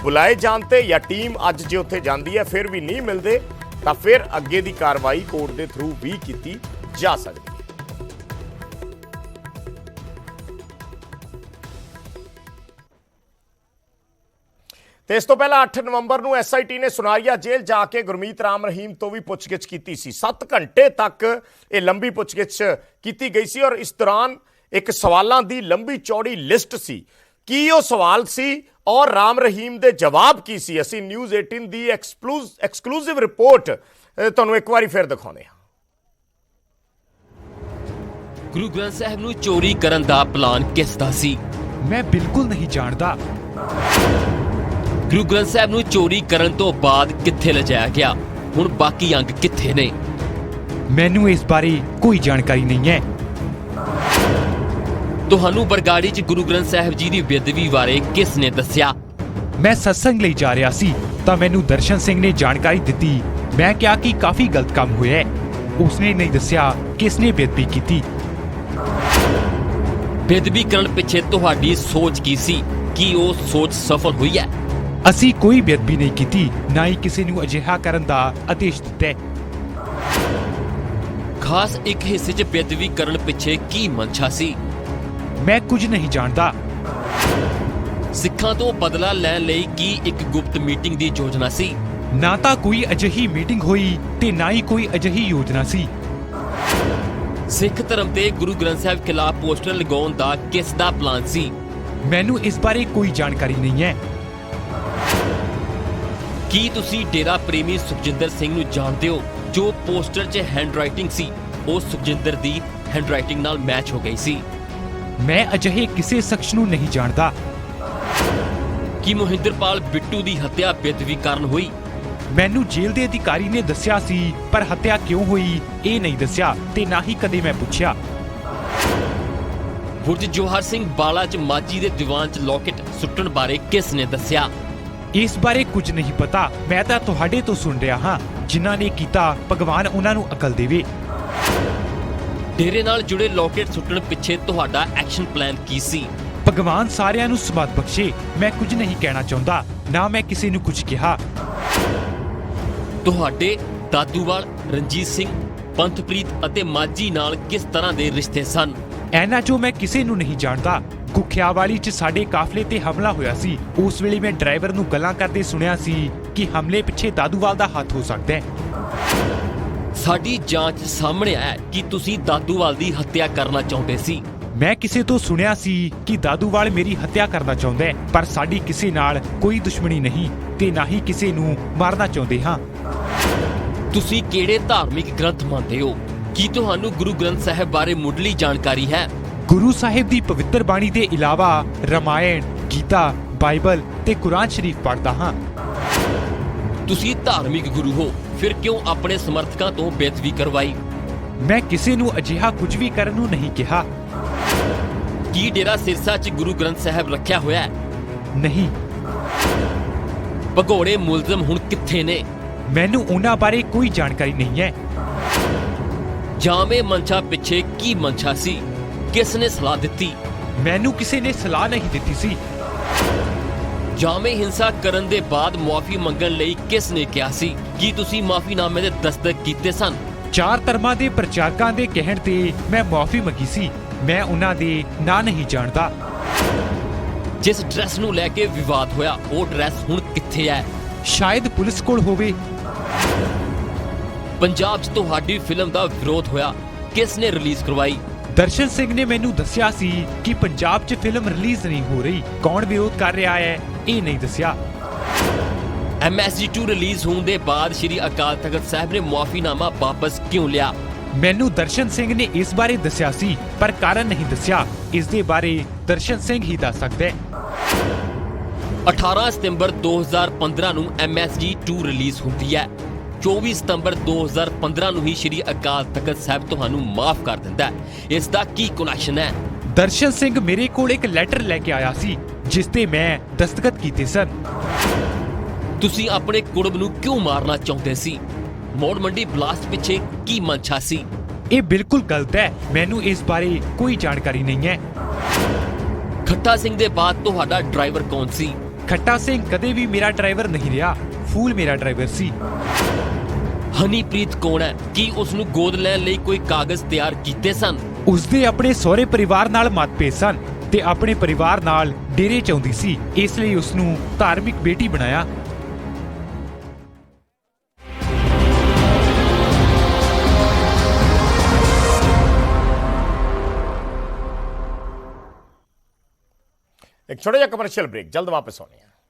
ਬੁਲਾਏ ਜਾਣ ਤੇ, ਜਾਂ ਟੀਮ ਅੱਜ ਜੇ ਉੱਥੇ ਜਾਂਦੀ ਹੈ ਫਿਰ ਵੀ ਨਹੀਂ ਮਿਲਦੇ ਤਾਂ ਫਿਰ ਅੱਗੇ ਦੀ ਕਾਰਵਾਈ ਕੋਰਟ ਦੇ ਥਰੂ ਵੀ ਕੀਤੀ ਜਾ ਸਕਦੀ ਹੈ। ਤੇ ਇਸ ਤੋਂ ਪਹਿਲਾਂ 8 ਨਵੰਬਰ ਨੂੰ SIT ਨੇ ਸੁਨਾਰੀਆ ਜੇਲ੍ਹ ਜਾ ਕੇ ਗੁਰਮੀਤ ਰਾਮ ਰਹੀਮ ਤੋਂ ਵੀ ਪੁੱਛਗਿੱਛ ਕੀਤੀ ਸੀ। 7 ਘੰਟੇ ਤੱਕ ਇਹ ਲੰਬੀ ਪੁੱਛਗਿੱਛ ਕੀਤੀ ਗਈ ਸੀ, ਔਰ ਇਸ ਦੌਰਾਨ ਇੱਕ ਸਵਾਲਾਂ ਦੀ ਲੰਬੀ ਚੌੜੀ ਲਿਸਟ ਸੀ। ਕੀ ਉਹ ਸਵਾਲ ਸੀ ਔਰ ਰਾਮ ਰਹੀਮ ਦੇ ਜਵਾਬ ਕੀ ਸੀ, ਅਸੀਂ ਨਿਊਜ਼ 18 ਦੀ ਐਕਸਕਲੂਸਿਵ ਰਿਪੋਰਟ ਤੁਹਾਨੂੰ ਇੱਕ ਵਾਰੀ ਫਿਰ ਦਿਖਾਉਂਦੇ ਹਾਂ। ਗੁਰੂ ਗ੍ਰੰਥ ਸਾਹਿਬ ਨੂੰ ਚੋਰੀ ਕਰਨ ਦਾ ਪਲਾਨ ਕਿਸ ਦਾ ਸੀ? ਮੈਂ ਬਿਲਕੁਲ ਨਹੀਂ ਜਾਣਦਾ। ਗੁਰੂ ਗ੍ਰੰਥ ਸਾਹਿਬ ਨੂੰ ਚੋਰੀ ਕਰਨ ਤੋਂ ਬਾਅਦ ਕਿੱਥੇ ਲਿਜਾਇਆ ਗਿਆ? ਹੁਣ ਬਾਕੀ ਅੰਗ ਕਿੱਥੇ ਨੇ? ਮੈਨੂੰ ਇਸ ਬਾਰੇ ਕੋਈ ਜਾਣਕਾਰੀ ਨਹੀਂ ਹੈ। ਤੁਹਾਨੂੰ ਬਰਗਾੜੀ 'ਚ ਗੁਰੂ ਗ੍ਰੰਥ ਸਾਹਿਬ ਜੀ ਦੀ ਬੇਅਦਬੀ ਬਾਰੇ ਕਿਸ ਨੇ ਦੱਸਿਆ? ਮੈਂ ਸਤਸੰਗ ਲਈ ਜਾ ਰਿਹਾ ਸੀ ਤਾਂ ਮੈਨੂੰ ਦਰਸ਼ਨ ਸਿੰਘ ਨੇ ਜਾਣਕਾਰੀ ਦਿੱਤੀ। ਮੈਂ ਕਿਹਾ ਕਿ ਕਾਫੀ ਗਲਤ ਕੰਮ ਹੋਇਆ ਹੈ। ਉਸਨੇ ਨਹੀਂ ਦੱਸਿਆ ਕਿਸ ਨੇ ਬੇਅਦਬੀ ਕੀਤੀ। ਬੇਅਦਬੀ ਕਰਨ ਪਿੱਛੇ ਤੁਹਾਡੀ ਸੋਚ ਕੀ ਸੀ? ਕੀ ਉਹ ਸੋਚ ਸਫਲ ਹੋਈ ਹੈ? ਅਸੀਂ ਕੋਈ ਬੇਅਦਬੀ ਨਹੀਂ ਕੀਤੀ, ਨਾ ਹੀ ਕਿਸੇ ਨੂੰ ਅਜਿਹਾ ਕਰਨ ਦਾ ਆਦੇਸ਼ ਦਿੱਤਾ ਹੈ। ਖਾਸ ਇੱਕ ਹਿੱਸੇ 'ਚ ਬੇਅਦਬੀ ਕਰਨ ਪਿੱਛੇ ਕੀ ਮਨਸ਼ਾ ਸੀ? ਮੈਂ ਕੁਝ ਨਹੀਂ ਜਾਣਦਾ। ਸਿੱਖਾਂ ਤੋਂ ਬਦਲਾ ਲੈਣ ਲਈ ਕੀ ਇੱਕ ਗੁਪਤ ਮੀਟਿੰਗ ਦੀ ਯੋਜਨਾ ਸੀ? ਨਾ ਤਾਂ ਕੋਈ ਅਜਿਹੀ ਮੀਟਿੰਗ ਹੋਈ ਤੇ ਨਾ ਹੀ ਕੋਈ ਅਜਿਹੀ ਯੋਜਨਾ ਸੀ। ਸਿੱਖ ਧਰਮ ਤੇ ਗੁਰੂ ਗ੍ਰੰਥ ਸਾਹਿਬ ਖਿਲਾਫ ਪੋਸਟਰ ਲਗਾਉਣ ਦਾ ਕਿਸ ਦਾ ਪਲਾਨ ਸੀ? ਮੈਨੂੰ ਇਸ ਬਾਰੇ ਕੋਈ ਜਾਣਕਾਰੀ ਨਹੀਂ ਹੈ। ਕੀ ਤੁਸੀਂ ਡੇਰਾ ਪ੍ਰੇਮੀ ਸੁਖਜਿੰਦਰ ਸਿੰਘ ਨੂੰ ਜਾਣਦੇ ਹੋ? ਜੋ ਪੋਸਟਰ 'ਚ ਹੈਂਡਰਾਈਟਿੰਗ ਸੀ ਉਹ ਸੁਖਜਿੰਦਰ ਦੀ ਹੈਂਡਰਾਈਟਿੰਗ ਨਾਲ ਮੈਚ ਹੋ ਗਈ ਸੀ। ਮੈਂ ਅਜਿਹੇ ਕਿਸੇ ਸ਼ਖਸ ਨੂੰ ਨਹੀਂ ਜਾਣਦਾ। ਕੀ ਮੋਹਿੰਦਰਪਾਲ ਬਿੱਟੂ ਦੀ ਹੱਤਿਆ ਬੇਅਦਬੀ ਕਾਰਨ ਹੋਈ? ਮੈਨੂੰ ਜੇਲ੍ਹ ਦੇ ਅਧਿਕਾਰੀ ਨੇ ਦੱਸਿਆ ਸੀ, ਪਰ ਹੱਤਿਆ ਕਿਉਂ ਹੋਈ ਇਹ ਨਹੀਂ ਦੱਸਿਆ ਤੇ ਨਾ ਹੀ ਕਦੇ ਮੈਂ ਪੁੱਛਿਆ। ਬੁਰਜ ਜੋਹਰ ਸਿੰਘ ਬਾਲਾ 'ਚ ਮਾਜੀ ਦੇ ਦੀਵਾਨ 'ਚ ਲੋਕੇਟ ਸੁੱਟਣ ਬਾਰੇ ਕਿਸ ਨੇ ਦੱਸਿਆ? ਇਸ ਬਾਰੇ ਕੁਝ ਨਹੀਂ ਪਤਾ। ਮੈਂ ਤਾਂ ਤੁਹਾਡੇ ਤੋਂ ਸੁਣ ਰਿਹਾ ਹਾਂ। ਜਿਨ੍ਹਾਂ ਨੇ ਕੀਤਾ ਭਗਵਾਨ ਉਹਨਾਂ ਨੂੰ ਅਕਲ ਦੇਵੇ। ਡੇਰੇ ਨਾਲ ਜੁੜੇ ਲੋਕੇਟ ਸੁੱਟਣ ਪਿੱਛੇ ਤੁਹਾਡਾ ਐਕਸ਼ਨ ਪਲਾਨ ਕੀ ਸੀ? ਭਗਵਾਨ ਸਾਰਿਆਂ ਨੂੰ ਸਮਤ ਬਖਸ਼ੇ। ਮੈਂ ਕੁਝ ਨਹੀਂ ਕਹਿਣਾ ਚਾਹੁੰਦਾ, ਨਾ ਮੈਂ ਕਿਸੇ ਨੂੰ ਕੁਝ ਕਿਹਾ। ਤੁਹਾਡੇ ਦਾਦੂਵਾਲ, ਰਣਜੀਤ ਸਿੰਘ, ਪੰਥਪ੍ਰੀਤ ਅਤੇ ਮਾਜੀ ਨਾਲ ਕਿਸ ਤਰ੍ਹਾਂ ਦੇ ਰਿਸ਼ਤੇ ਸਨ? ਐਨਾ ਜੋ ਮੈਂ ਕਿਸੇ ਨੂੰ ਨਹੀਂ ਜਾਣਦਾ। ਗੁਖਿਆਵਾਲੀ 'ਚ ਸਾਡੇ ਕਾਫਲੇ ਤੇ ਹਮਲਾ ਹੋਇਆ ਸੀ। ਉਸ ਵੇਲੇ ਮੈਂ ਡਰਾਈਵਰ ਨੂੰ ਗੱਲਾਂ ਕਰਦੇ ਸੁਣਿਆ ਸੀ ਕਿ ਹਮਲੇ ਪਿੱਛੇ ਦਾਦੂਵਾਲ ਦਾ ਹੱਥ ਹੋ ਸਕਦਾ ਹੈ। ਸਾਡੀ ਜਾਂਚ ਸਾਹਮਣੇ ਆਇਆ ਕਿ ਤੁਸੀਂ ਦਾਦੂਵਾਲ ਦੀ ਹੱਤਿਆ ਕਰਨਾ ਚਾਹੁੰਦੇ ਸੀ। ਮੈਂ ਕਿਸੇ ਤੋਂ ਸੁਣਿਆ ਸੀ ਕਿ ਦਾਦੂਵਾਲ ਮੇਰੀ ਹੱਤਿਆ ਕਰਨਾ ਚਾਹੁੰਦਾ ਹੈ, ਪਰ ਸਾਡੀ ਕਿਸੇ ਨਾਲ ਕੋਈ ਦੁਸ਼ਮਣੀ ਨਹੀਂ ਤੇ ਨਾ ਹੀ ਕਿਸੇ ਨੂੰ ਮਾਰਨਾ ਚਾਹੁੰਦੇ ਹਾਂ। ਤੁਸੀਂ ਕਿਹੜੇ ਧਾਰਮਿਕ ਗ੍ਰੰਥ ਮੰਨਦੇ ਹੋ? ਕੀ ਤੁਹਾਨੂੰ ਗੁਰੂ ਗ੍ਰੰਥ ਸਾਹਿਬ ਬਾਰੇ ਮੁੱਢਲੀ ਜਾਣਕਾਰੀ ਹੈ? ਗੁਰੂ ਸਾਹਿਬ ਦੀ ਪਵਿੱਤਰ ਬਾਣੀ ਦੇ ਇਲਾਵਾ ਰਾਮਾਇਣ, ਗੀਤਾ, ਬਾਈਬਲ ਤੇ ਕੁਰਾਨ ਸ਼ਰੀਫ ਪੜ੍ਹਦਾ ਹਾਂ। ਤੁਸੀਂ ਧਾਰਮਿਕ ਗੁਰੂ ਹੋ, ਫਿਰ ਕਿਉਂ ਆਪਣੇ ਸਮਰਥਕਾਂ ਤੋਂ ਬੇਅਦਬੀ ਕਰਵਾਈ? ਮੈਂ ਕਿਸੇ ਨੂੰ ਅਜਿਹਾ ਕੁਝ ਵੀ ਕਰਨ ਨੂੰ ਨਹੀਂ ਕਿਹਾ। ਕੀ ਡੇਰਾ ਸਿਰਸਾ 'ਚ ਗੁਰੂ ਗ੍ਰੰਥ ਸਾਹਿਬ ਰੱਖਿਆ ਹੋਇਆ ਹੈ? ਨਹੀਂ। ਭਗੌੜੇ ਮੁਲਜ਼ਮ ਹੁਣ ਕਿੱਥੇ ਨੇ? ਮੈਨੂੰ ਉਹਨਾਂ ਬਾਰੇ ਕੋਈ ਜਾਣਕਾਰੀ ਨਹੀਂ ਹੈ। ਜਾਮੇ ਮਨਸ਼ਾ ਪਿੱਛੇ ਕੀ ਮਨਸ਼ਾ ਸੀ? ਕਿਸ ਨੇ ਸਲਾਹ ਦਿੱਤੀ? ਮੈਨੂੰ ਕਿਸੇ ਨੇ ਸਲਾਹ ਨਹੀਂ ਦਿੱਤੀ ਸੀ। ਜਾਮੇ ਹਿੰਸਾ ਕਰਨ ਦੇ ਬਾਅਦ ਮੁਆਫੀ ਮੰਗਣ ਲਈ ਕਿਸ ਨੇ ਕਿਹਾ ਸੀ? ਕੀ ਤੁਸੀਂ ਮਾਫੀਨਾਮੇ ਦੇ ਦਸਤਖਤ ਕੀਤੇ ਸਨ? 4 ਧਰਮਾਂ ਦੇ ਪ੍ਰਚਾਰਕਾਂ ਦੇ ਕਹਿਣ ਤੇ ਮੈਂ ਮੁਆਫੀ ਮੰਗੀ ਸੀ। ਮੈਂ ਉਹਨਾਂ ਦੇ ਨਾਂ ਨਹੀਂ ਜਾਣਦਾ। ਜਿਸ ਡਰੈਸ ਨੂੰ ਲੈ ਕੇ ਵਿਵਾਦ ਹੋਇਆ, ਉਹ ਡਰੈਸ ਹੁਣ ਕਿੱਥੇ ਹੈ? ਸ਼ਾਇਦ ਪੁਲਿਸ ਕੋਲ ਹੋਵੇ। ਪੰਜਾਬ 'ਚ ਤੁਹਾਡੀ ਫਿਲਮ ਦਾ ਵਿਰੋਧ ਹੋਇਆ, ਕਿਸ ਨੇ ਰਿਲੀਜ਼ ਕਰਵਾਈ? ਦਰਸ਼ਨ ਸਿੰਘ ਨੇ ਮੈਨੂੰ ਦੱਸਿਆ ਸੀ ਕਿ ਪੰਜਾਬ 'ਚ ਫਿਲਮ ਰਿਲੀਜ਼ ਨਹੀਂ ਹੋ ਰਹੀ। ਕੌਣ ਵਿਰੋਧ ਕਰ ਰਿਹਾ ਹੈ ਇਹ ਨਹੀਂ ਦੱਸਿਆ। MSG2 ਰਿਲੀਜ਼ ਹੋਣ ਦੇ ਬਾਅਦ ਸ਼੍ਰੀ ਅਕਾਲ ਤਖਤ ਸਾਹਿਬ ਨੇ ਮੁਆਫੀਨਾਮਾ ਵਾਪਸ ਕਿਉਂ ਲਿਆ? ਮੈਨੂੰ ਦਰਸ਼ਨ ਸਿੰਘ ਨੇ ਇਸ ਬਾਰੇ ਦੱਸਿਆ ਸੀ ਪਰ ਕਾਰਨ ਨਹੀਂ ਦੱਸਿਆ। ਇਸ ਦੇ ਬਾਰੇ ਦਰਸ਼ਨ ਸਿੰਘ ਹੀ ਦੱਸ ਸਕਦਾ ਹੈ। 18 ਸਤੰਬਰ 2015 ਨੂੰ MSG2 ਰਿਲੀਜ਼ ਹੁੰਦੀ ਹੈ। 24 ਸਤੰਬਰ 2015 ਨੂੰ ਹੀ ਸ਼੍ਰੀ ਅਕਾਲ ਤਖਤ ਸਾਹਿਬ ਤੁਹਾਨੂੰ ਮਾਫ ਕਰ ਦਿੰਦਾ ਹੈ। ਇਸ ਦਾ ਕੀ ਕਨੈਕਸ਼ਨ ਹੈ? ਦਰਸ਼ਨ ਸਿੰਘ ਮੇਰੇ ਕੋਲ ਇੱਕ ਲੈਟਰ ਲੈ ਕੇ ਆਇਆ ਸੀ ਜਿਸ ਤੇ ਮੈਂ ਦਸਤਖਤ ਕੀਤੇ ਸਨ। ਤੁਸੀਂ ਆਪਣੇ ਕੁੜਮ ਨੂੰ ਕਿਉਂ ਮਾਰਨਾ ਚਾਹੁੰਦੇ ਸੀ? ਮੋੜ ਮੰਡੀ ਬਲਾਸਟ ਪਿੱਛੇ ਕੀ ਮਨਸ਼ਾ ਸੀ? ਇਹ ਬਿਲਕੁਲ ਗਲਤ ਹੈ। ਮੈਨੂੰ ਇਸ ਬਾਰੇ ਕੋਈ ਜਾਣਕਾਰੀ ਨਹੀਂ ਹੈ। ਖੱਟਾ ਸਿੰਘ ਦੇ ਬਾਅਦ ਤੁਹਾਡਾ ਡਰਾਈਵਰ ਕੌਣ ਸੀ? ਖੱਟਾ ਸਿੰਘ ਕਦੇ ਵੀ ਮੇਰਾ ਡਰਾਈਵਰ ਨਹੀਂ ਰਿਹਾ। ਫੂਲ ਮੇਰਾ ਡਰਾਈਵਰ ਸੀ। ਹਨੀਪ੍ਰੀਤ ਕੌਣ ਹੈ? ਕੀ ਉਸ ਨੂੰ ਗੋਦ ਲੈਣ ਲਈ ਕੋਈ ਕਾਗਜ਼ ਤਿਆਰ ਕੀਤੇ ਸਨ? ਉਸਦੇ ਆਪਣੇ ਸਹੁਰੇ ਪਰਿਵਾਰ ਨਾਲ ਮਤਭੇਦ ਸਨ ਤੇ ਆਪਣੇ ਪਰਿਵਾਰ ਨਾਲ ਡੇਰੇ ਚਾਹੁੰਦੀ ਸੀ। ਇਸ ਲਈ ਉਸ ਨੂੰ ਧਾਰਮਿਕ ਬੇਟੀ ਬਣਾਇਆ। एक छोटा सा कमर्शियल ब्रेक, जल्द वापस होने हैं।